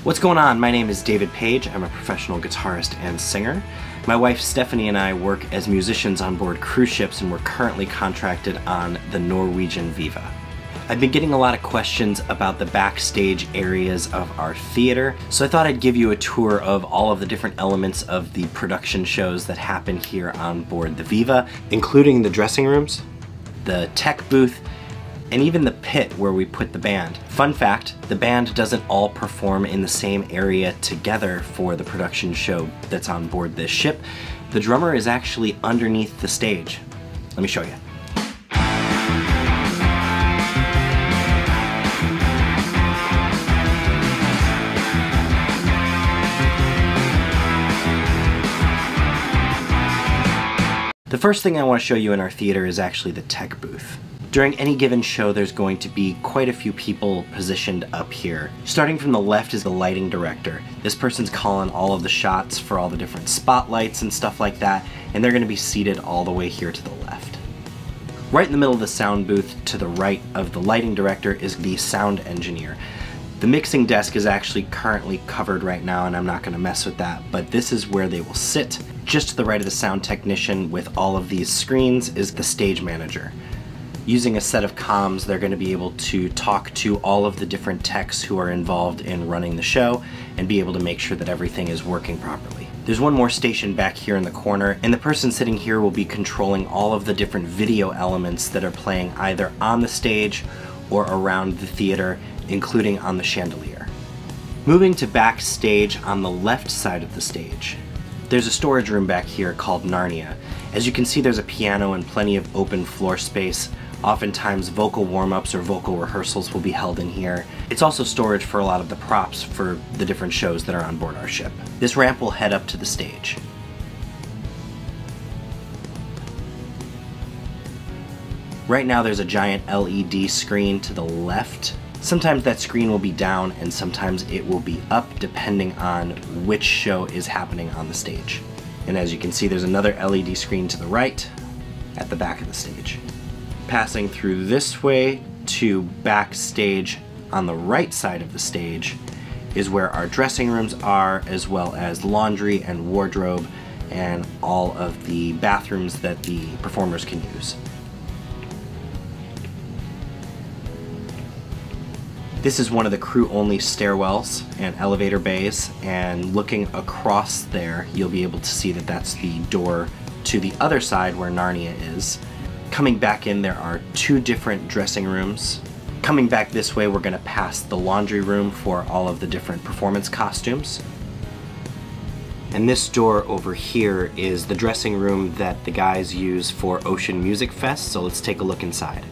What's going on? My name is David Page. I'm a professional guitarist and singer. My wife Stephanie and I work as musicians on board cruise ships, and we're currently contracted on the Norwegian Viva. I've been getting a lot of questions about the backstage areas of our theater, so I thought I'd give you a tour of all of the different elements of the production shows that happen here on board the Viva, including the dressing rooms, the tech booth, and even the pit where we put the band. Fun fact, the band doesn't all perform in the same area together for the production show that's on board this ship. The drummer is actually underneath the stage. Let me show you. The first thing I want to show you in our theater is actually the tech booth. During any given show, there's going to be quite a few people positioned up here. Starting from the left is the lighting director. This person's calling all of the shots for all the different spotlights and stuff like that, and they're going to be seated all the way here to the left. Right in the middle of the sound booth to the right of the lighting director is the sound engineer. The mixing desk is actually currently covered right now, and I'm not going to mess with that, but this is where they will sit. Just to the right of the sound technician with all of these screens is the stage manager. Using a set of comms, they're going to be able to talk to all of the different techs who are involved in running the show and be able to make sure that everything is working properly. There's one more station back here in the corner, and the person sitting here will be controlling all of the different video elements that are playing either on the stage or around the theater, including on the chandelier. Moving to backstage on the left side of the stage, there's a storage room back here called Narnia. As you can see, there's a piano and plenty of open floor space. Oftentimes vocal warm-ups or vocal rehearsals will be held in here. It's also storage for a lot of the props for the different shows that are on board our ship. This ramp will head up to the stage. Right now there's a giant LED screen to the left. Sometimes that screen will be down and sometimes it will be up depending on which show is happening on the stage. And as you can see, there's another LED screen to the right at the back of the stage. Passing through this way to backstage on the right side of the stage is where our dressing rooms are, as well as laundry and wardrobe and all of the bathrooms that the performers can use. This is one of the crew-only stairwells and elevator bays, and looking across there, you'll be able to see that that's the door to the other side where Narnia is. Coming back in, there are two different dressing rooms. Coming back this way, we're going to pass the laundry room for all of the different performance costumes. And this door over here is the dressing room that the guys use for Ocean Music Fest, so let's take a look inside.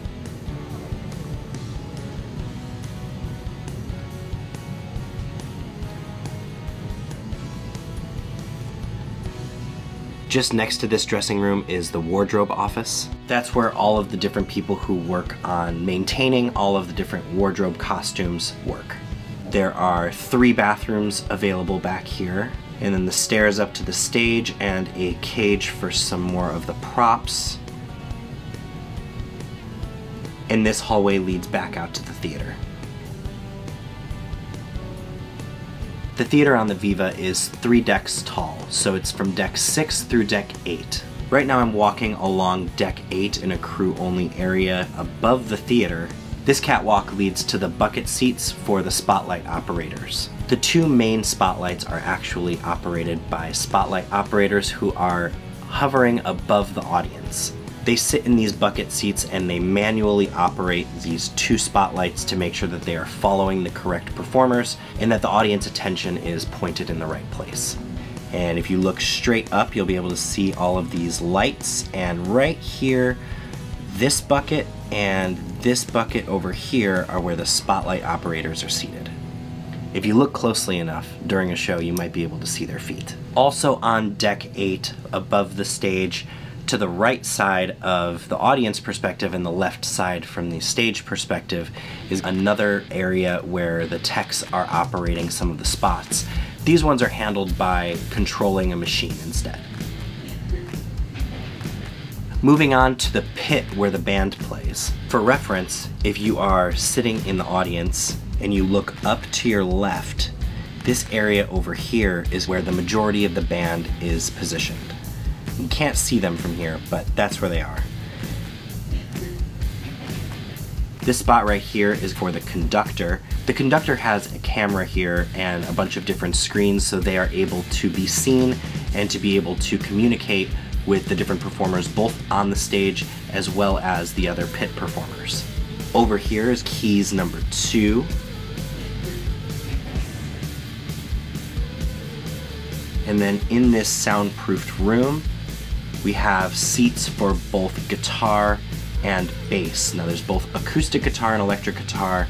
Just next to this dressing room is the wardrobe office. That's where all of the different people who work on maintaining all of the different wardrobe costumes work. There are 3 bathrooms available back here, and then the stairs up to the stage and a cage for some more of the props. And this hallway leads back out to the theater. The theater on the Viva is 3 decks tall, so it's from deck 6 through deck 8. Right now I'm walking along deck 8 in a crew-only area above the theater. This catwalk leads to the bucket seats for the spotlight operators. The 2 main spotlights are actually operated by spotlight operators who are hovering above the audience. They sit in these bucket seats and they manually operate these 2 spotlights to make sure that they are following the correct performers and that the audience attention is pointed in the right place. And if you look straight up, you'll be able to see all of these lights, and right here, this bucket and this bucket over here are where the spotlight operators are seated. If you look closely enough during a show, you might be able to see their feet. Also on deck 8, above the stage, to the right side of the audience perspective and the left side from the stage perspective is another area where the techs are operating some of the spots. These ones are handled by controlling a machine instead. Moving on to the pit where the band plays. For reference, if you are sitting in the audience and you look up to your left, This area over here is where the majority of the band is positioned. You can't see them from here, but that's where they are. This spot right here is for the conductor. The conductor has a camera here and a bunch of different screens, so they are able to be seen and to be able to communicate with the different performers both on the stage as well as the other pit performers. Over here is keys number 2. And then in this soundproofed room, we have seats for both guitar and bass. Now there's both acoustic guitar and electric guitar,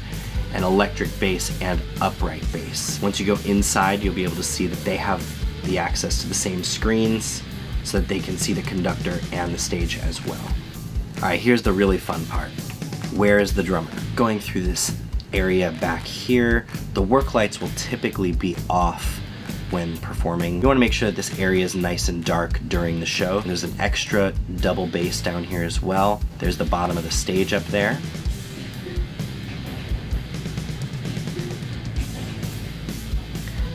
and electric bass and upright bass. Once you go inside, you'll be able to see that they have the access to the same screens so that they can see the conductor and the stage as well. Alright, here's the really fun part. Where is the drummer? Going through this area back here, the work lights will typically be off when performing. You want to make sure that this area is nice and dark during the show. There's an extra double bass down here as well. There's the bottom of the stage up there.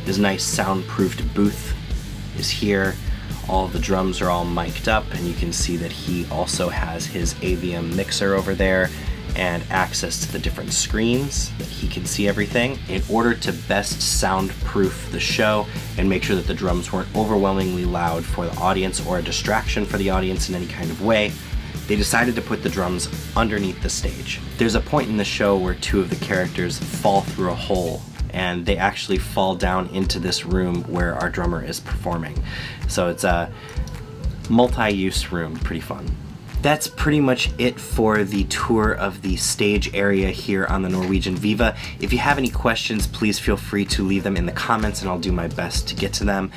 This nice soundproofed booth is here. All of the drums are all mic'd up, and you can see that he also has his AVM mixer over there and access to the different screens that he can see everything. In order to best soundproof the show and make sure that the drums weren't overwhelmingly loud for the audience or a distraction for the audience in any kind of way, they decided to put the drums underneath the stage. There's a point in the show where 2 of the characters fall through a hole, and they actually fall down into this room where our drummer is performing. So it's a multi-use room, pretty fun. That's pretty much it for the tour of the stage area here on the Norwegian Viva. If you have any questions, please feel free to leave them in the comments and I'll do my best to get to them.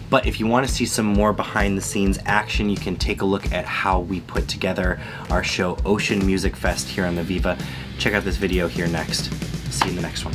But if you want to see some more behind the scenes action, you can take a look at how we put together our show Ocean Music Fest here on the Viva. Check out this video here next. See you in the next one.